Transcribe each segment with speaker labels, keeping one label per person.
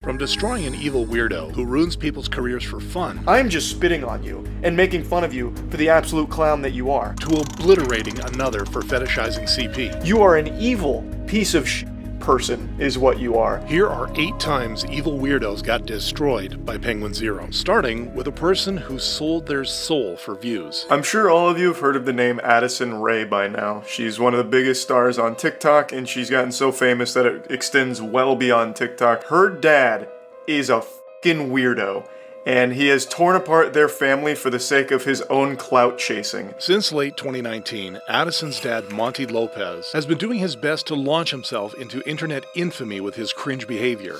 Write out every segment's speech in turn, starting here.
Speaker 1: From destroying an evil weirdo who ruins people's careers for fun,
Speaker 2: I'm just spitting on you and making fun of you for the absolute clown that you are,
Speaker 1: to obliterating another for fetishizing CP.
Speaker 2: you are an evil piece of person is what you are.
Speaker 1: Here are 8 times evil weirdos got destroyed by Penguinz0, starting with a person who sold their soul for views.
Speaker 2: I'm sure all of you have heard of the name Madison Rouso by now. She's one of the biggest stars on TikTok, and she's gotten so famous that it extends well beyond TikTok. Her dad is a fucking weirdo, and he has torn apart their family for the sake of his own clout chasing.
Speaker 1: Since late 2019, Addison's dad, Monty Lopez, has been doing his best to launch himself into internet infamy with his cringe behavior.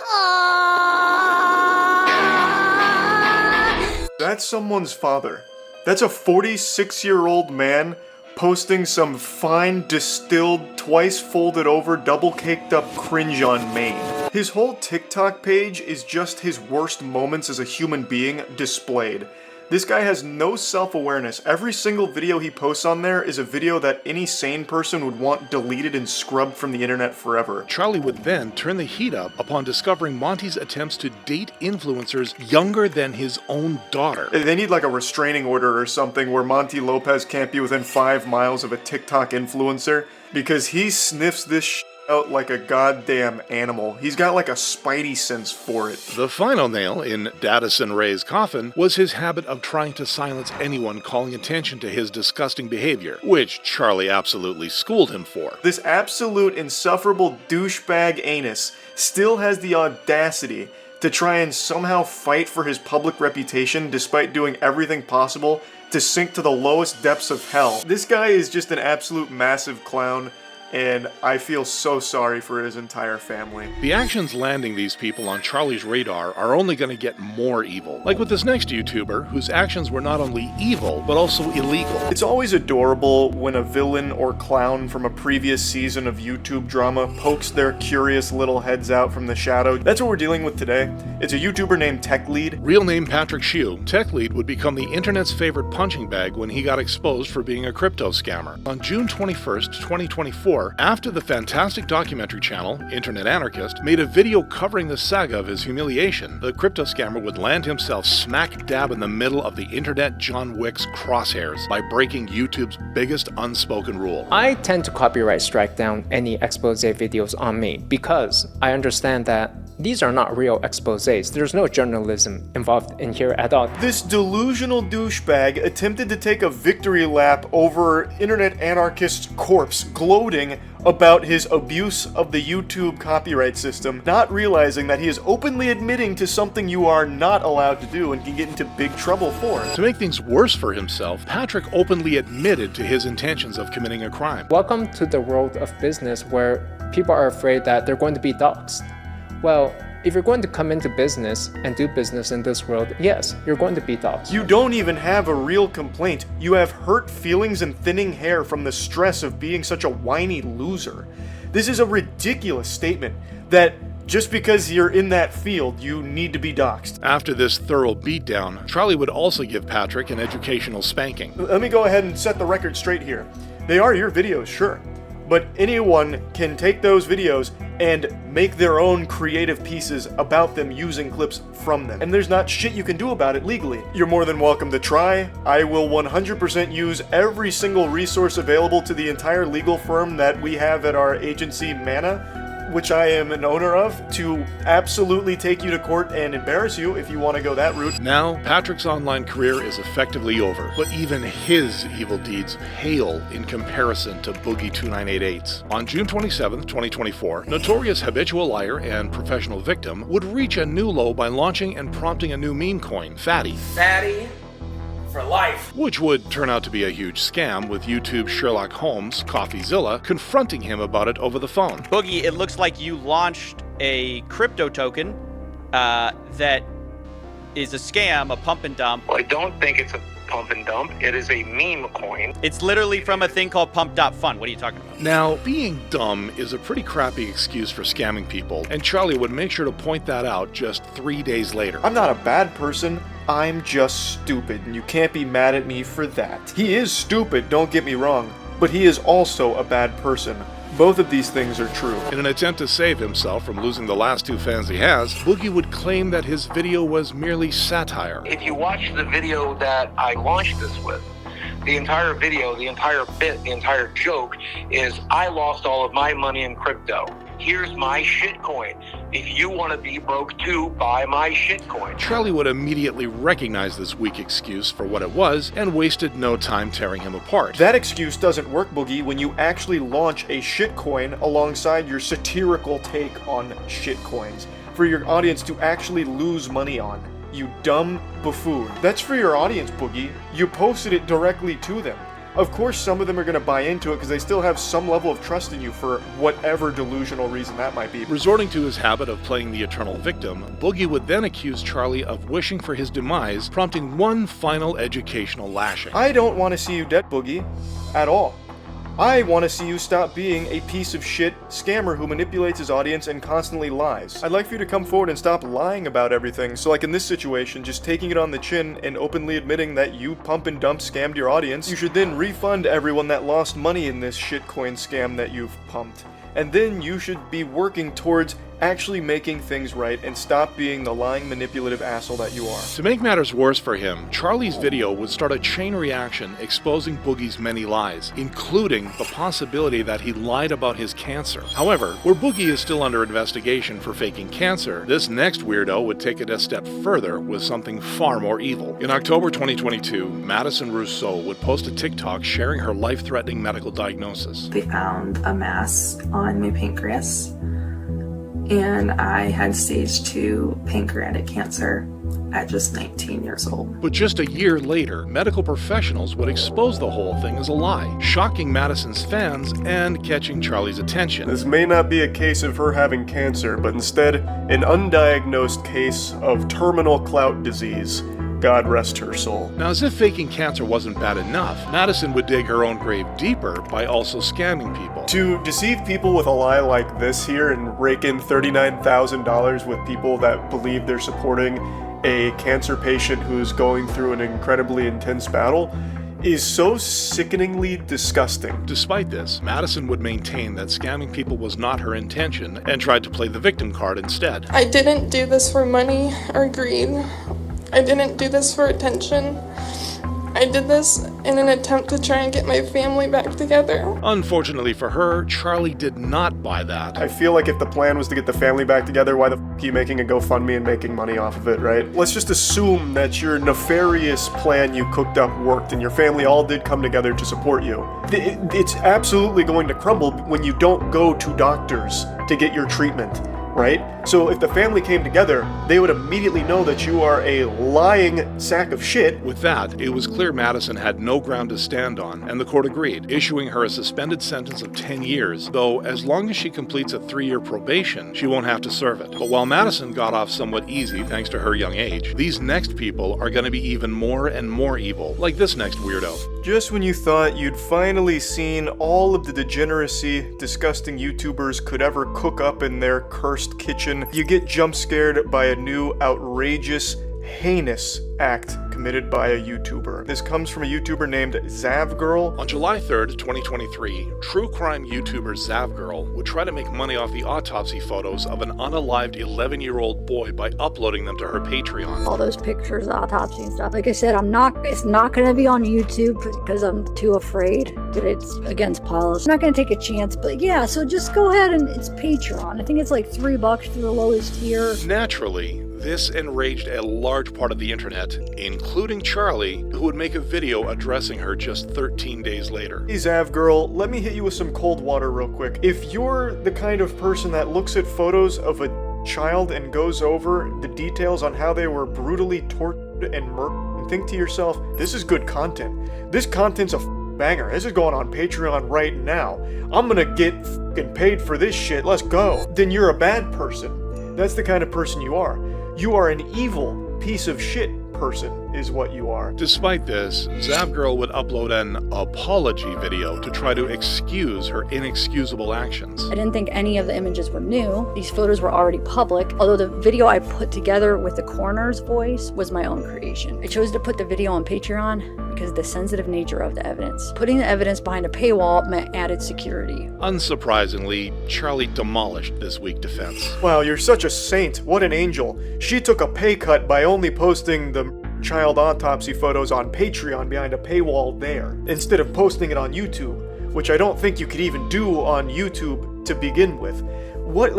Speaker 2: That's someone's father. That's a 46-year-old man posting some fine, distilled, twice folded over, double caked up cringe on Maine. His whole TikTok page is just his worst moments as a human being displayed. This guy has no self-awareness. Every single video he posts on there is a video that any sane person would want deleted and scrubbed from the internet forever.
Speaker 1: Charlie would then turn the heat up upon discovering Monty's attempts to date influencers younger than his own daughter.
Speaker 2: They need like a restraining order or something where Monty Lopez can't be within 5 miles of a TikTok influencer because he sniffs this out like a goddamn animal. He's got like a spidey sense for it.
Speaker 1: The final nail in Madison Rouso's coffin was his habit of trying to silence anyone calling attention to his disgusting behavior, which Charlie absolutely schooled him for.
Speaker 2: This absolute insufferable douchebag anus still has the audacity to try and somehow fight for his public reputation despite doing everything possible to sink to the lowest depths of hell. This guy is just an absolute massive clown, and I feel so sorry for his entire family.
Speaker 1: The actions landing these people on Charlie's radar are only going to get more evil. Like with this next YouTuber, whose actions were not only evil, but also illegal.
Speaker 2: It's always adorable when a villain or clown from a previous season of YouTube drama pokes their curious little heads out from the shadow. That's what we're dealing with today. It's a YouTuber named TechLead.
Speaker 1: Real name Patrick Hsu, TechLead would become the internet's favorite punching bag when he got exposed for being a crypto scammer. On June 21st, 2024, after the fantastic documentary channel, Internet Anarchist, made a video covering the saga of his humiliation, the crypto scammer would land himself smack dab in the middle of the internet John Wick's crosshairs by breaking YouTube's biggest unspoken rule.
Speaker 3: I tend to copyright strike down any expose videos on me because I understand that these are not real exposés. There's no journalism involved in here at all.
Speaker 2: This delusional douchebag attempted to take a victory lap over Internet Anarchist's corpse, gloating about his abuse of the YouTube copyright system, not realizing that he is openly admitting to something you are not allowed to do and can get into big trouble for.
Speaker 1: To make things worse for himself, Patrick openly admitted to his intentions of committing a crime.
Speaker 3: Welcome to the world of business where people are afraid that they're going to be doxxed. Well, if you're going to come into business and do business in this world, yes, you're going to be doxxed.
Speaker 2: You don't even have a real complaint. You have hurt feelings and thinning hair from the stress of being such a whiny loser. This is a ridiculous statement that just because you're in that field, you need to be doxxed.
Speaker 1: After this thorough beatdown, Charlie would also give Patrick an educational spanking.
Speaker 2: Let me go ahead and set the record straight here. They are your videos, sure. But anyone can take those videos and make their own creative pieces about them using clips from them. And there's not shit you can do about it legally. You're more than welcome to try. I will 100% use every single resource available to the entire legal firm that we have at our agency, Mana, which I am an owner of, to absolutely take you to court and embarrass you if you want to go that route.
Speaker 1: Now, Patrick's online career is effectively over, but even his evil deeds pale in comparison to Boogie 2988's. On June 27, 2024, notorious habitual liar and professional victim would reach a new low by launching and prompting a new meme coin, Fatty.
Speaker 4: Fatty for life.
Speaker 1: Which would turn out to be a huge scam, with YouTube's Sherlock Holmes, CoffeeZilla, confronting him about it over the phone.
Speaker 4: Boogie, it looks like you launched a crypto token that is a scam, a pump and dump.
Speaker 5: Well, I don't think it's a pump and dump. It is a meme coin.
Speaker 4: It's literally from a thing called pump.fun. What are you talking about?
Speaker 1: Now, being dumb is a pretty crappy excuse for scamming people, and Charlie would make sure to point that out just 3 days later.
Speaker 2: I'm not a bad person. I'm just stupid, and you can't be mad at me for that. He is stupid, don't get me wrong, but he is also a bad person. Both of these things are true.
Speaker 1: In an attempt to save himself from losing the last 2 fans he has, Boogie would claim that his video was merely satire.
Speaker 5: If you watch the video that I launched this with, the entire video, the entire bit, the entire joke is I lost all of my money in crypto. Here's my shitcoin. If you want to be broke too, buy my shitcoin.
Speaker 1: Charlie would immediately recognize this weak excuse for what it was and wasted no time tearing him apart.
Speaker 2: That excuse doesn't work, Boogie, when you actually launch a shitcoin alongside your satirical take on shitcoins for your audience to actually lose money on. You dumb buffoon. That's for your audience, Boogie. You posted it directly to them. Of course, some of them are going to buy into it because they still have some level of trust in you for whatever delusional reason that might be.
Speaker 1: Resorting to his habit of playing the eternal victim, Boogie would then accuse Charlie of wishing for his demise, prompting one final educational lashing.
Speaker 2: I don't want to see you dead, Boogie. At all. I want to see you stop being a piece of shit scammer who manipulates his audience and constantly lies. I'd like for you to come forward and stop lying about everything. So like in this situation, just taking it on the chin and openly admitting that you pump and dump scammed your audience. You should then refund everyone that lost money in this shitcoin scam that you've pumped. And then you should be working towards actually making things right and stop being the lying, manipulative asshole that you are.
Speaker 1: To make matters worse for him, Charlie's video would start a chain reaction exposing Boogie's many lies, including the possibility that he lied about his cancer. However, where Boogie is still under investigation for faking cancer, this next weirdo would take it a step further with something far more evil. In October 2022, Madison Rouso would post a TikTok sharing her life-threatening medical diagnosis.
Speaker 6: They found a mass on my pancreas, and I had stage 2 pancreatic cancer at just 19 years old.
Speaker 1: But just a year later, medical professionals would expose the whole thing as a lie, shocking Madison's fans and catching Charlie's attention.
Speaker 2: This may not be a case of her having cancer, but instead an undiagnosed case of terminal clout disease. God rest her soul.
Speaker 1: Now, as if faking cancer wasn't bad enough, Madison would dig her own grave deeper by also scamming people.
Speaker 2: To deceive people with a lie like this here and rake in $39,000 with people that believe they're supporting a cancer patient who's going through an incredibly intense battle is so sickeningly disgusting.
Speaker 1: Despite this, Madison would maintain that scamming people was not her intention and tried to play the victim card instead.
Speaker 7: I didn't do this for money or greed. I didn't do this for attention. I did this in an attempt to try and get my family back together.
Speaker 1: Unfortunately for her, Charlie did not buy that.
Speaker 2: I feel like if the plan was to get the family back together, why the f*** are you making a GoFundMe and making money off of it, right? Let's just assume that your nefarious plan you cooked up worked and your family all did come together to support you. It's absolutely going to crumble when you don't go to doctors to get your treatment. Right? So if the family came together, they would immediately know that you are a lying sack of shit.
Speaker 1: With that, it was clear Madison had no ground to stand on, and the court agreed, issuing her a suspended sentence of 10 years, though as long as she completes a 3-year probation, she won't have to serve it. But while Madison got off somewhat easy thanks to her young age, these next people are going to be even more and more evil, like this next weirdo.
Speaker 2: Just when you thought you'd finally seen all of the degeneracy disgusting YouTubers could ever cook up in their cursed kitchen, you get jump scared by a new outrageous, heinous act committed by a YouTuber. This comes from a YouTuber named ZavGirl.
Speaker 1: On July 3rd, 2023, true crime YouTuber ZavGirl would try to make money off the autopsy photos of an unalived 11-year-old boy by uploading them to her Patreon.
Speaker 8: All those pictures, autopsy and stuff. Like I said, it's not going to be on YouTube because I'm too afraid that it's against policy. I'm not going to take a chance, but yeah, so just go ahead and it's Patreon. I think it's like $3 for the lowest tier.
Speaker 1: Naturally, this enraged a large part of the internet, including Charlie, who would make a video addressing her just 13 days later.
Speaker 2: Hey ZavGirl, let me hit you with some cold water real quick. If you're the kind of person that looks at photos of a child and goes over the details on how they were brutally tortured and murdered, and think to yourself, this is good content. This content's a banger. This is going on Patreon right now. I'm gonna get f***ing paid for this shit. Let's go. Then you're a bad person. That's the kind of person you are. You are an evil piece of shit person is what you are.
Speaker 1: Despite this, ZavGirl would upload an apology video to try to excuse her inexcusable actions.
Speaker 8: I didn't think any of the images were new. These photos were already public, although the video I put together with the coroner's voice was my own creation. I chose to put the video on Patreon because of the sensitive nature of the evidence. Putting the evidence behind a paywall meant added security.
Speaker 1: Unsurprisingly, Charlie demolished this weak defense.
Speaker 2: Wow, you're such a saint. What an angel. She took a pay cut by only posting the child autopsy photos on Patreon behind a paywall there, instead of posting it on YouTube, which I don't think you could even do on YouTube to begin with. What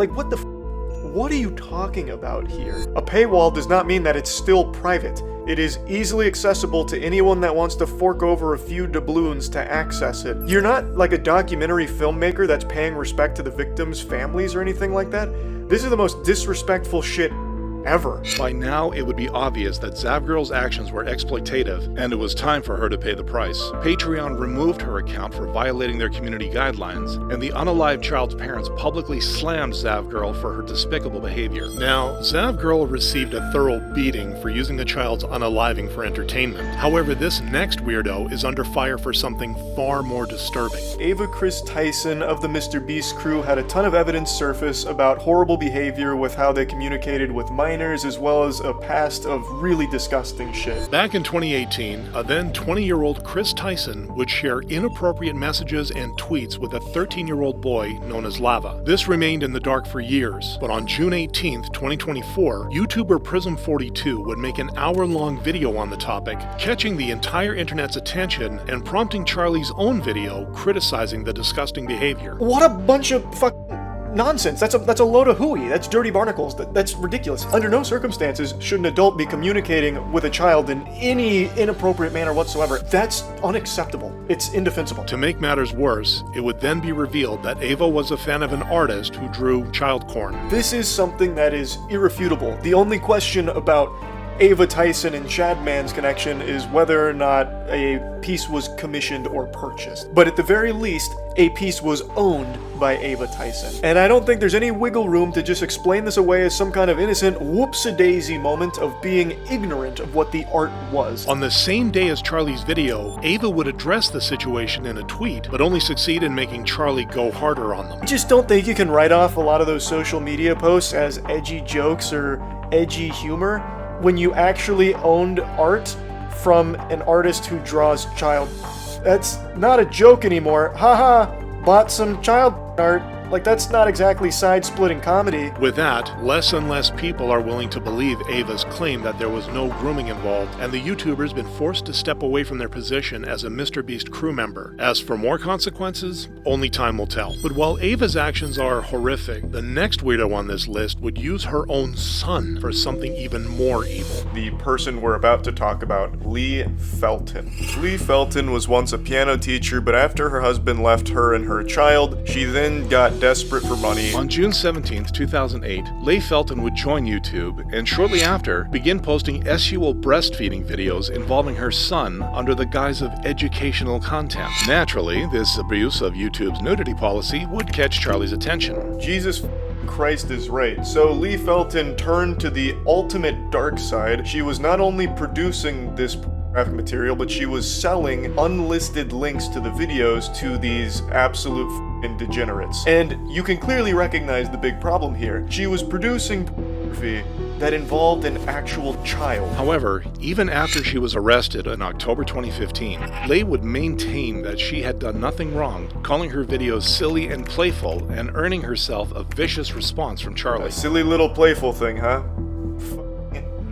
Speaker 2: are you talking about here? A paywall does not mean that it's still private. It is easily accessible to anyone that wants to fork over a few doubloons to access it. You're not like a documentary filmmaker that's paying respect to the victims' families or anything like that. This is the most disrespectful shit ever.
Speaker 1: By now, it would be obvious that ZavGirl's actions were exploitative, and it was time for her to pay the price. Patreon removed her account for violating their community guidelines, and the unalived child's parents publicly slammed ZavGirl for her despicable behavior. Now, ZavGirl received a thorough beating for using the child's unaliving for entertainment. However, this next weirdo is under fire for something far more disturbing.
Speaker 2: Ava Tyson of the Mr. Beast crew had a ton of evidence surface about horrible behavior with how they communicated with minors, as well as a past of really disgusting shit.
Speaker 1: Back in 2018, a then 20-year-old Chris Tyson would share inappropriate messages and tweets with a 13-year-old boy known as Lava. This remained in the dark for years, but on June 18, 2024, YouTuber Prism42 would make an hour-long video on the topic, catching the entire internet's attention and prompting Charlie's own video criticizing the disgusting behavior.
Speaker 2: What a bunch of nonsense. That's a load of hooey. That's dirty barnacles. That's ridiculous. Under no circumstances should an adult be communicating with a child in any inappropriate manner whatsoever. That's unacceptable. It's indefensible.
Speaker 1: To make matters worse, it would then be revealed that Ava was a fan of an artist who drew child porn.
Speaker 2: This is something that is irrefutable. The only question about Ava Tyson and Shadman's connection is whether or not a piece was commissioned or purchased. But at the very least, a piece was owned by Ava Tyson. And I don't think there's any wiggle room to just explain this away as some kind of innocent whoops-a-daisy moment of being ignorant of what the art was.
Speaker 1: On the same day as Charlie's video, Ava would address the situation in a tweet, but only succeed in making Charlie go harder on them.
Speaker 2: I just don't think you can write off a lot of those social media posts as edgy jokes or edgy humor when you actually owned art from an artist who draws child. That's not a joke anymore. Haha, bought some child art. Like, that's not exactly side-splitting comedy.
Speaker 1: With that, less and less people are willing to believe Ava's claim that there was no grooming involved, and the YouTuber's been forced to step away from their position as a Mr. Beast crew member. As for more consequences, only time will tell. But while Ava's actions are horrific, the next weirdo on this list would use her own son for something even more evil.
Speaker 2: The person we're about to talk about, Lee Felton. Lee Felton was once a piano teacher, but after her husband left her and her child, she then got desperate for money.
Speaker 1: On June 17, 2008, Leigh Felton would join YouTube and shortly after begin posting SUL breastfeeding videos involving her son under the guise of educational content. Naturally, this abuse of YouTube's nudity policy would catch Charlie's attention.
Speaker 2: Jesus Christ is right. So Lee Felton turned to the ultimate dark side. She was not only producing this graphic material, but she was selling unlisted links to the videos to these absolute degenerates. And you can clearly recognize the big problem here. She was producing pornography that involved an actual child.
Speaker 1: However, even after she was arrested in October 2015, Leigh would maintain that she had done nothing wrong, calling her videos silly and playful and earning herself a vicious response from Charlie.
Speaker 2: A silly little playful thing, huh?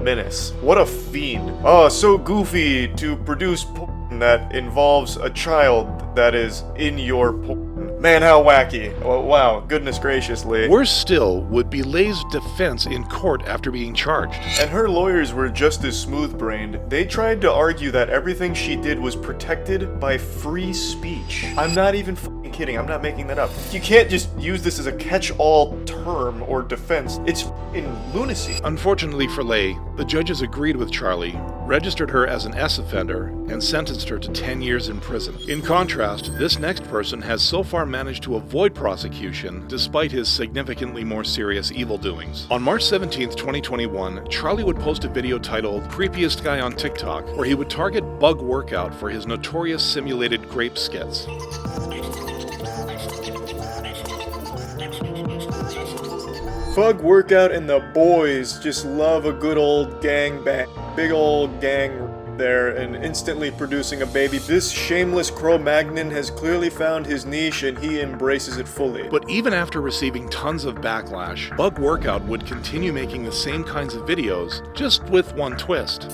Speaker 2: Menace. What a fiend. Oh, so goofy to produce porn that involves a child that is in your porn. Man, how wacky. Oh, wow, goodness gracious, Leigh.
Speaker 1: Worse still would be Leigh's defense in court after being charged.
Speaker 2: And her lawyers were just as smooth-brained. They tried to argue that everything she did was protected by free speech. I'm not even fucking kidding, I'm not making that up. You can't just use this as a catch-all term or defense. It's fucking lunacy.
Speaker 1: Unfortunately for Leigh, the judges agreed with Charlie, registered her as an S offender, and sentenced her to 10 years in prison. In contrast, this next person has so far managed to avoid prosecution despite his significantly more serious evil doings. On March 17, 2021, Charlie would post a video titled "Creepiest Guy on TikTok," where he would target Bug Workout for his notorious simulated grape skits.
Speaker 2: Bug Workout and the boys just love a good old gangbang. Big old gang. there and instantly producing a baby. This shameless Cro-Magnon has clearly found his niche and he embraces it fully.
Speaker 1: But even after receiving tons of backlash, Bug Workout would continue making the same kinds of videos, just with one twist.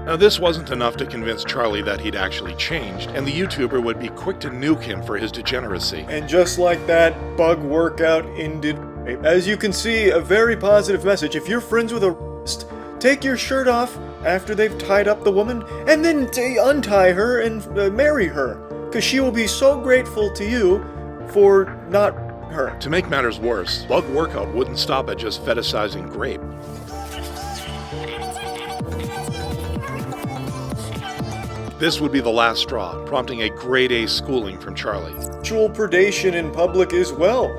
Speaker 1: Now, this wasn't enough to convince Charlie that he'd actually changed, and the YouTuber would be quick to nuke him for his degeneracy.
Speaker 2: And just like that, Bug Workout ended. As you can see, a very positive message. If you're friends with a rapist, take your shirt off after they've tied up the woman, and then untie her and marry her, because she will be so grateful to you for not her.
Speaker 1: To make matters worse, Bug Workout wouldn't stop at just fetishizing grape. This would be the last straw, prompting a grade A schooling from Charlie.
Speaker 2: Sexual predation in public as well.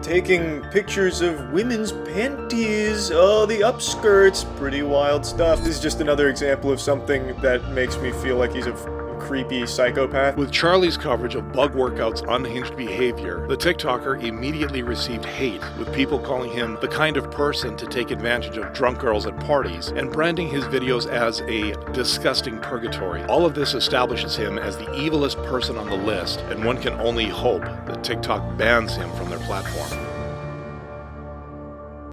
Speaker 2: Taking pictures of women's panties, oh, the upskirts, pretty wild stuff. This is just another example of something that makes me feel like he's a creepy psychopath.
Speaker 1: With Charlie's coverage of Bug Workout's unhinged behavior, the TikToker immediately received hate, with people calling him the kind of person to take advantage of drunk girls at parties, and branding his videos as a disgusting purgatory. All of this establishes him as the evilest person on the list, and one can only hope that TikTok bans him from their platform.